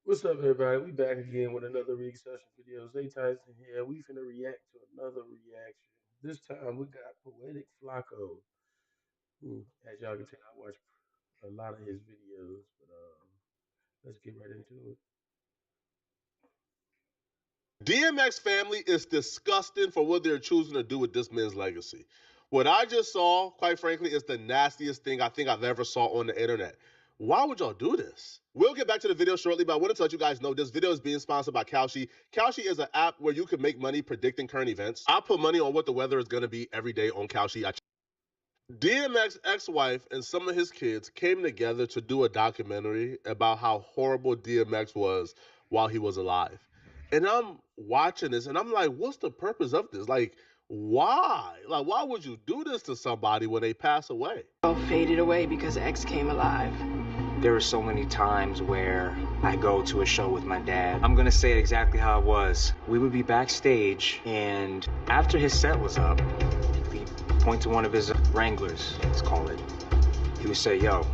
What's up, everybody? We back again with another reaction video. Zay Tyson here. We finna react to another reaction. This time we got Poetic Flacco. As y'all can tell, I watch a lot of his videos, but let's get right into it. DMX family is disgusting for what they're choosing to do with this man's legacy. What I just saw, quite frankly, is the nastiest thing I think I've ever saw on the internet. Why would y'all do this? We'll get back to the video shortly, but I want to let you guys know this video is being sponsored by Kalshi. Kalshi is an app where you can make money predicting current events. I put money on what the weather is going to be every day on Kalshi. DMX ex-wife and some of his kids came together to do a documentary about how horrible DMX was while he was alive. And I'm watching this and I'm like, what's the purpose of this? Like, why? Like, why would you do this to somebody when they pass away? All faded away because X came alive. There were so many times where I go to a show with my dad. I'm gonna say it exactly how it was. We would be backstage, and after his set was up, he'd point to one of his Wranglers, let's call it. He would say, yo,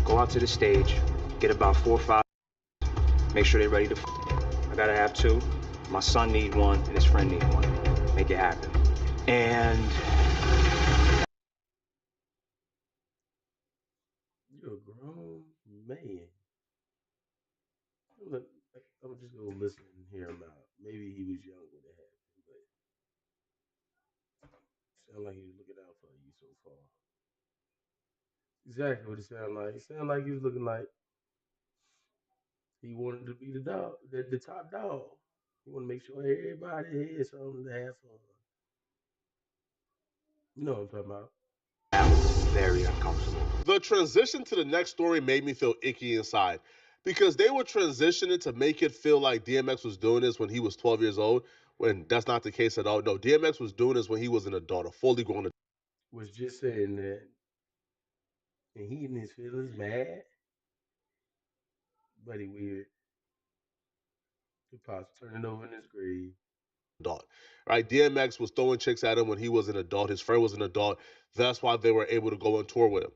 go out to the stage, get about 4 or 5, make sure they're ready to I gotta have 2. My son need 1, and his friend need 1. Make it happen. And You're a grown man. Look, I'm just gonna listen and hear him out. Maybe he was young when it happened, but sound like he was looking out for you so far. Exactly what it sounded like. It sounded like he was looking like he wanted to be the dog, the top dog. He want to make sure everybody had something to have fun. You know what I'm talking about? that was very uncomfortable. The transition to the next story made me feel icky inside because they were transitioning to make it feel like DMX was doing this when he was 12 years old, when that's not the case at all. No, DMX was doing this when he was an adult, a fully grown adult. Was just saying that, and he in his feelings mad, but he weird. The pops turning over in his grave. Adult, right? DMX was throwing chicks at him when he was an adult. His friend was an adult. That's why they were able to go on tour with him.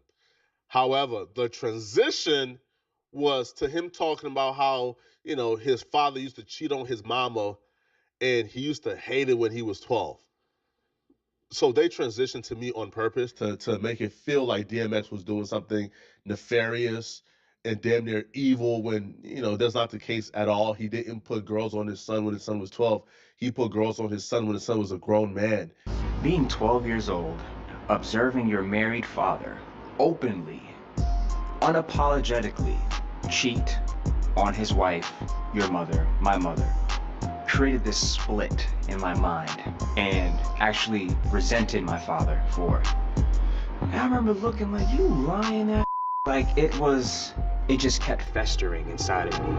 However, the transition was to him talking about how, his father used to cheat on his mama and he used to hate it when he was 12. So they transitioned to me on purpose to make it feel like DMX was doing something nefarious and damn near evil when, that's not the case at all. He didn't put girls on his son when his son was 12. He put girls on his son when his son was a grown man. Being 12 years old, observing your married father openly, unapologetically cheat on his wife, your mother, my mother, created this split in my mind and actually resented my father for it. And I remember looking like, you lying ass. Like it just kept festering inside of me.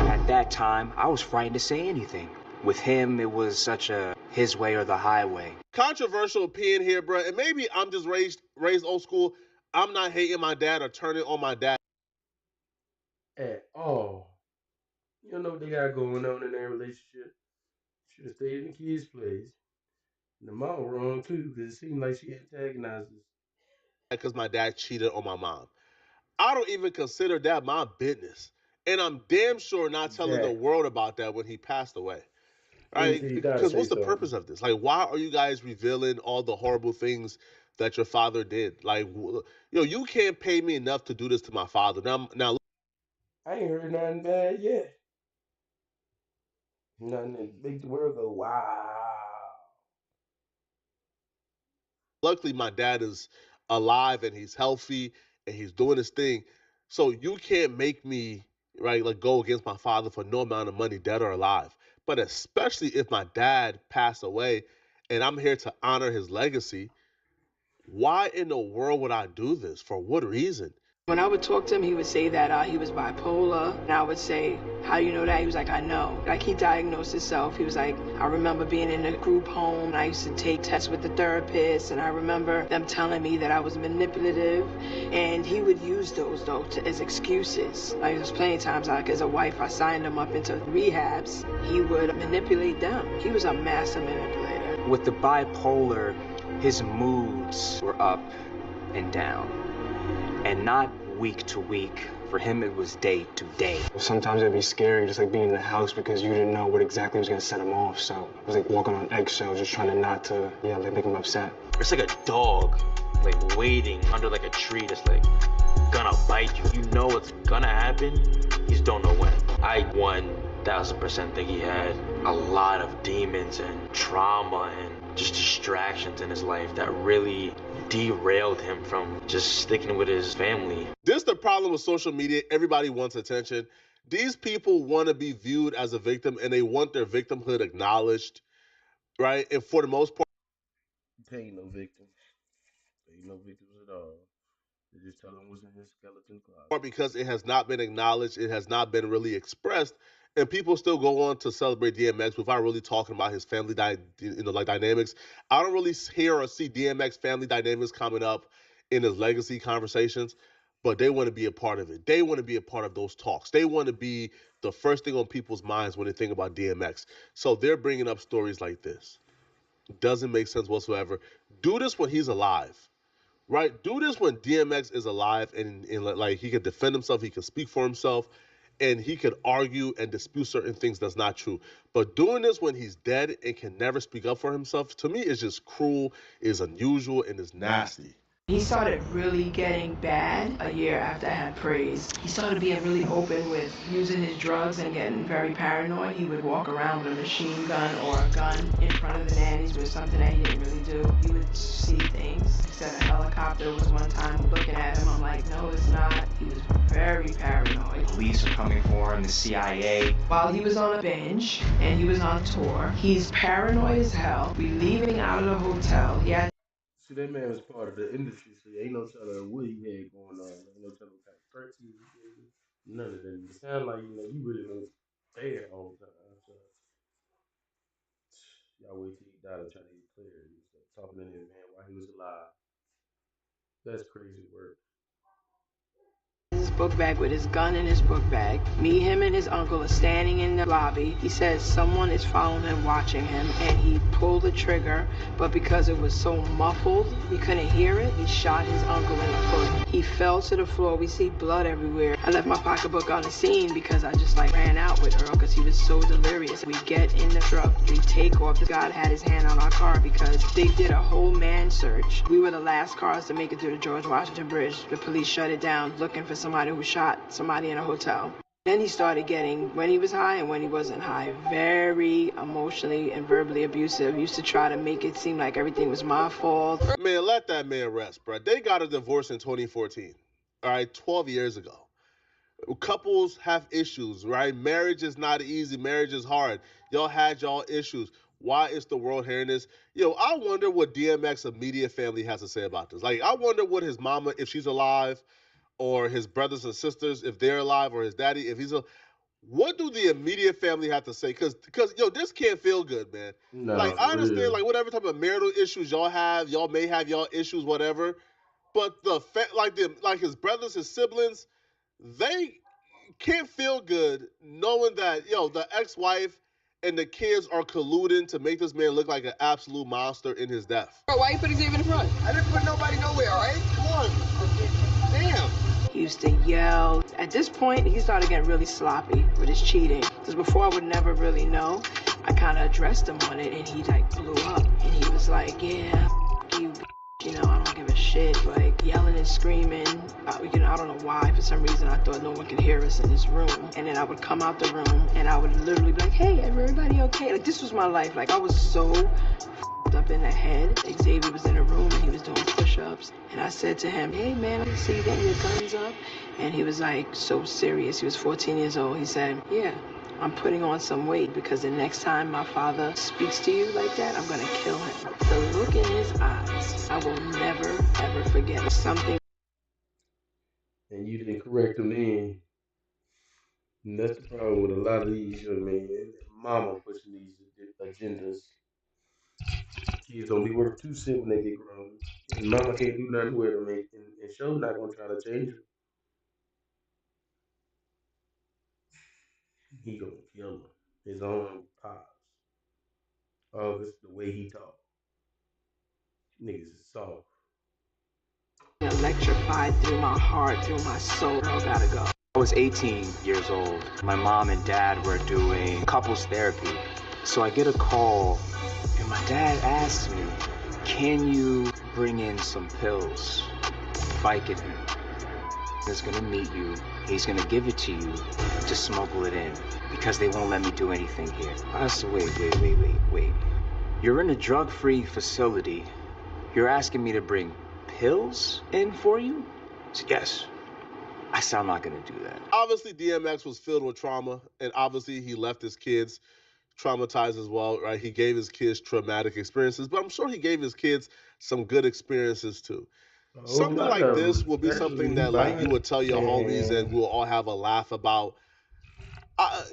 At that time, I was frightened to say anything. With him, it was such a his way or the highway. Controversial opinion here, bro. And maybe I'm just raised old school. I'm not hating my dad or turning on my dad At all. You don't know what they got going on in their relationship. Should have stayed in the kid's place. And the mom wrong too, because it seemed like she antagonized us. because my dad cheated on my mom. I don't even consider that my business. And I'm damn sure not telling the world about that when he passed away. Right? Because what's the purpose of this? Like, why are you guys revealing all the horrible things that your father did? Like, you can't pay me enough to do this to my father. Now, I ain't heard nothing bad yet. Nothing that make the world go, wow. luckily, my dad is alive and he's healthy and he's doing his thing. So you can't make me, right, like go against my father for no amount of money, dead or alive. But especially if my dad passed away and I'm here to honor his legacy, why in the world would I do this? For what reason? When I would talk to him, he would say that he was bipolar. And I would say, how do you know that? He was like, I know. Like, he diagnosed himself. He was like, I remember being in a group home. And I used to take tests with the therapist. And I remember them telling me that I was manipulative. And he would use those, though, as excuses. Like, there's plenty of times, like, as a wife, I signed him up into rehabs. He would manipulate them. He was a master manipulator. With the bipolar, his moods were up and down. And not week to week For him, it was day to day. Sometimes it'd be scary just like being in the house because you didn't know what exactly was gonna set him off. So I was like walking on eggshells, just trying to not to, like make him upset. It's like a dog, like waiting under like a tree that's like gonna bite you. You know it's gonna happen, you just don't know when. I 1000% think he had a lot of demons and trauma and just distractions in his life that really derailed him from just sticking with his family. This is the problem with social media. Everybody wants attention. These people want to be viewed as a victim and they want their victimhood acknowledged, right? And for the most part, They ain't no victims. They ain't no victims at all. They just tell them what's in his skeleton closet. because it has not been acknowledged, it has not been really expressed, and people still go on to celebrate DMX without really talking about his family, like dynamics. I don't really hear or see DMX family dynamics coming up in his legacy conversations, but they want to be a part of it. They want to be a part of those talks. They want to be the first thing on people's minds when they think about DMX. So they're bringing up stories like this. Doesn't make sense whatsoever. Do this when he's alive, right? Do this when DMX is alive and like he can defend himself, he can speak for himself, and he could argue and dispute certain things that's not true. But doing this when he's dead and can never speak up for himself, to me, is just cruel, is unusual, and is nasty. He started really getting bad a year after I had Praise. He started being really open with using his drugs and getting very paranoid. He would walk around with a machine gun or a gun in front of the nannies, which was something that he didn't really do. He would see things. He said a helicopter was one time looking at him. I'm like, no, it's not. He was very paranoid. Police are coming for him, the CIA. While he was on a binge and he was on tour, he's paranoid as hell. We leaving out of the hotel. He had See, that man was part of the industry, so ain't no telling what he had going on. Ain't no telling what kind of threats he was getting. None of that. It sounded like, you really was there all the time. So, y'all wait till he died and try to get clear. He was talking to him, man, while he was alive. That's crazy work. his book bag with his gun in his book bag. Me, him, and his uncle are standing in the lobby. He says someone is following him, watching him, and he pulled the trigger, but because it was so muffled, we couldn't hear it. He shot his uncle in the foot. He fell to the floor. We see blood everywhere. I left my pocketbook on the scene because I just ran out with Earl because he was so delirious. We get in the truck, we take off. The guy had his hand on our car because they did a whole man search. We were the last cars to make it through the George Washington Bridge. The police shut it down looking for somebody who shot somebody in a hotel. Then he started getting, when he was high and when he wasn't high, very emotionally and verbally abusive. He used to try to make it seem like everything was my fault. Man, let that man rest, bro. They got a divorce in 2014. All right, 12 years ago. Couples have issues, right? Marriage is not easy. Marriage is hard. Y'all had y'all issues. Why is the world hearing this? I wonder what DMX immediate family has to say about this. Like, I wonder what his mama, if she's alive, or his brothers and sisters, if they're alive, or his daddy, if he's a. What do the immediate family have to say? Because this can't feel good, man. No, like, I understand, real. like, whatever type of marital issues y'all have, y'all may have y'all issues, whatever. But like his brothers, his siblings, they can't feel good knowing that the ex-wife and the kids are colluding to make this man look like an absolute monster in his death. Bro, why you put Xavier in the front? I didn't put nobody nowhere, all right? Come on. Damn. He used to yell. At this point, he started getting really sloppy with his cheating. Because before I would never really know, I kind of addressed him on it, and he blew up. And he was like, yeah, you, I don't give a shit. Like yelling and screaming. I don't know why. For some reason, I thought no one could hear us in this room. And then I would come out the room, and I would literally be like, hey, everybody okay? Like this was my life. Like I was so up in the head. Xavier was in a room and he was doing push-ups. And I said to him, hey man, I see you getting your guns up. And he was like so serious. He was 14 years old. He said, yeah, I'm putting on some weight because the next time my father speaks to you like that, I'm gonna kill him. The look in his eyes, I will never ever forget. Something. And you didn't correct them then. And that's the problem with a lot of these young men. Mama pushing these agendas. Kids don't be worth two cents when they get grown. And mama can't do nothing with them. And show not gonna try to change them. He gonna kill him. His own pops. Oh, it's the way he talk. Niggas is soft. Electrified through my heart, through my soul. I gotta go. I was 18 years old. My mom and dad were doing couples therapy. So I get a call, and my dad asks me, can you bring in some pills? Vicodin is gonna meet you. He's gonna give it to you to smuggle it in because they won't let me do anything here. I said, wait. You're in a drug-free facility. You're asking me to bring pills in for you? I said, yes. I said, I'm not gonna do that. Obviously, DMX was filled with trauma, and obviously he left his kids traumatized as well, right? He gave his kids traumatic experiences, but I'm sure he gave his kids some good experiences too. A whole Something lot like of them, this will be something especially that like you by would tell your homies and man. we'll all have a laugh about.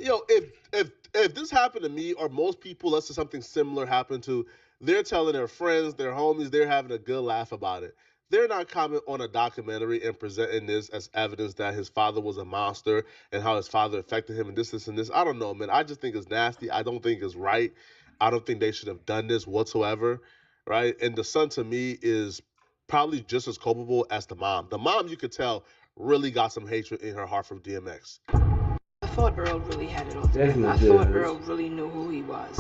If this happened to me or most people, let's say something similar happened to, they're telling their friends, their homies, they're having a good laugh about it. They're not commenting on a documentary and presenting this as evidence that his father was a monster and how his father affected him and this, and this. I don't know, man. I just think it's nasty. I don't think it's right. I don't think they should have done this whatsoever, right? And the son to me is probably just as culpable as the mom. The mom, you could tell, really got some hatred in her heart from DMX. I thought Earl really had it all together. I Definitely thought does. Earl really knew who he was.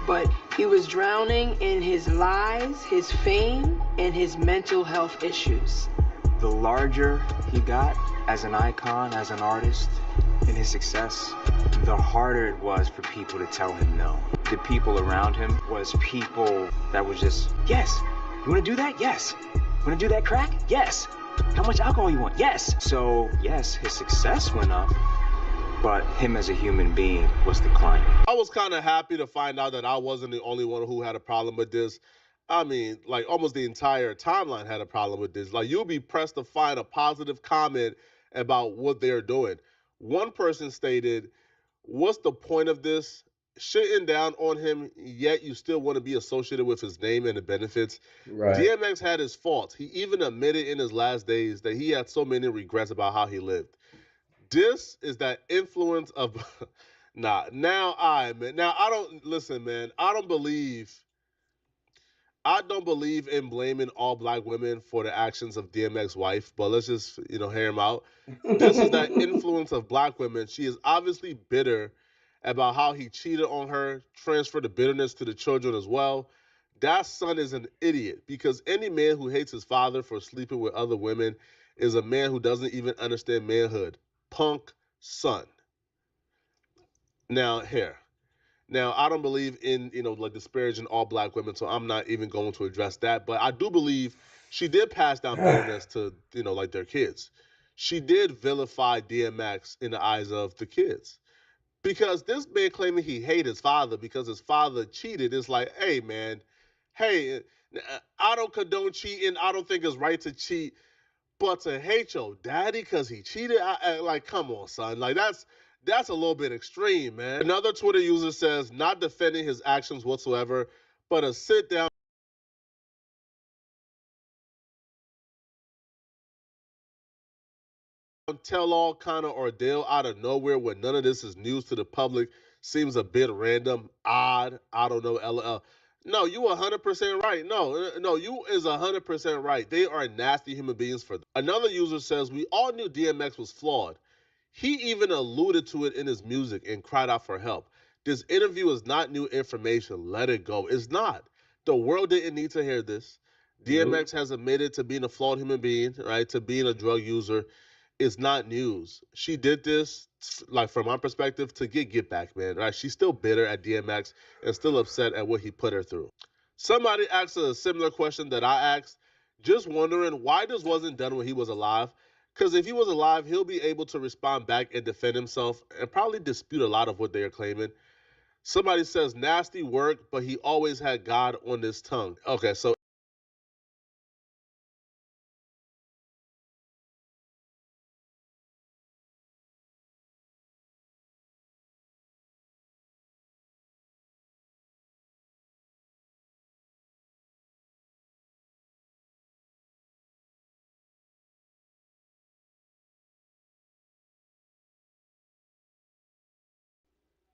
But he was drowning in his lies, his fame, and his mental health issues. The larger he got as an icon, as an artist, in his success, the harder it was for people to tell him no. The people around him was people that was just, yes, you wanna do that? Yes. Wanna do that crack? Yes. How much alcohol you want? Yes. So, yes, his success went up, but him as a human being was declining. I was kind of happy to find out that I wasn't the only one who had a problem with this. I mean, like almost the entire timeline had a problem with this. Like you'll be pressed to find a positive comment about what they're doing. One person stated, "What's the point of this? Shitting down on him, yet you still want to be associated with his name and the benefits." Right. DMX had his faults. He even admitted in his last days that he had so many regrets about how he lived. This is that influence of nah. Now I don't listen, man. I don't believe in blaming all black women for the actions of DMX wife, but let's just, hear him out. This is that influence of black women. She is obviously bitter about how he cheated on her, transferred the bitterness to the children as well. That son is an idiot because any man who hates his father for sleeping with other women is a man who doesn't even understand manhood. Punk son. Now, here. Now, I don't believe in, like disparaging all black women, so I'm not even going to address that. But I do believe she did pass down bitterness to, like their kids. She did vilify DMX in the eyes of the kids. Because this man claiming he hated his father because his father cheated is like, hey, man, hey, I don't condone cheating. I don't think it's right to cheat. But to hate your daddy because he cheated, like, come on, son. Like, that's a little bit extreme, man. Another Twitter user says, not defending his actions whatsoever, but a sit down tell all kind of ordeal out of nowhere when none of this is news to the public seems a bit random, odd. I don't know, LL. No, you 100% right. No, you is 100% right. They are nasty human beings for that. Another user says, we all knew DMX was flawed. He even alluded to it in his music and cried out for help. This interview is not new information. Let it go. It's not. The world didn't need to hear this. Nope. DMX has admitted to being a flawed human being, right? To being a drug user. It's not news. She did this, like from my perspective, to get back, man. Right? She's still bitter at DMX and still upset at what he put her through. Somebody asked a similar question that I asked, just wondering why this wasn't done when he was alive. Because if he was alive, he'll be able to respond back and defend himself and probably dispute a lot of what they are claiming. Somebody says nasty work, but he always had God on his tongue. Okay, so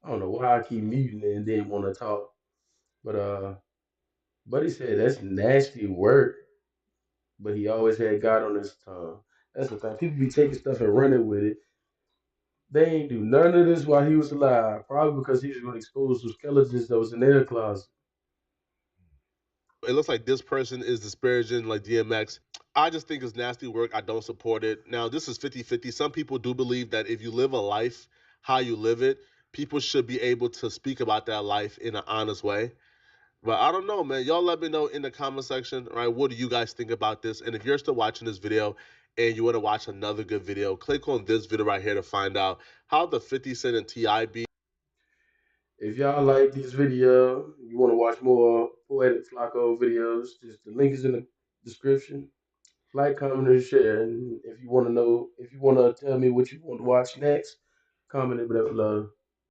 I don't know why I keep muting it and didn't want to talk. But Buddy said that's nasty work, but he always had God on his tongue. That's the thing. People be taking stuff and running with it. They ain't do none of this while he was alive. Probably because he was going to expose some skeletons that was in their closet. It looks like this person is disparaging like DMX. I just think it's nasty work. I don't support it. Now, this is 50-50. Some people do believe that if you live a life how you live it, people should be able to speak about that life in an honest way. But I don't know, man. Y'all let me know in the comment section, right? What do you guys think about this? And if you're still watching this video and you want to watch another good video, click on this video right here to find out how the 50 Cent and T.I. beat. If y'all like this video, you want to watch more Poetic Flacco videos, just the link is in the description. Like, comment, and share. And if you want to know, if you want to tell me what you want to watch next, comment it below.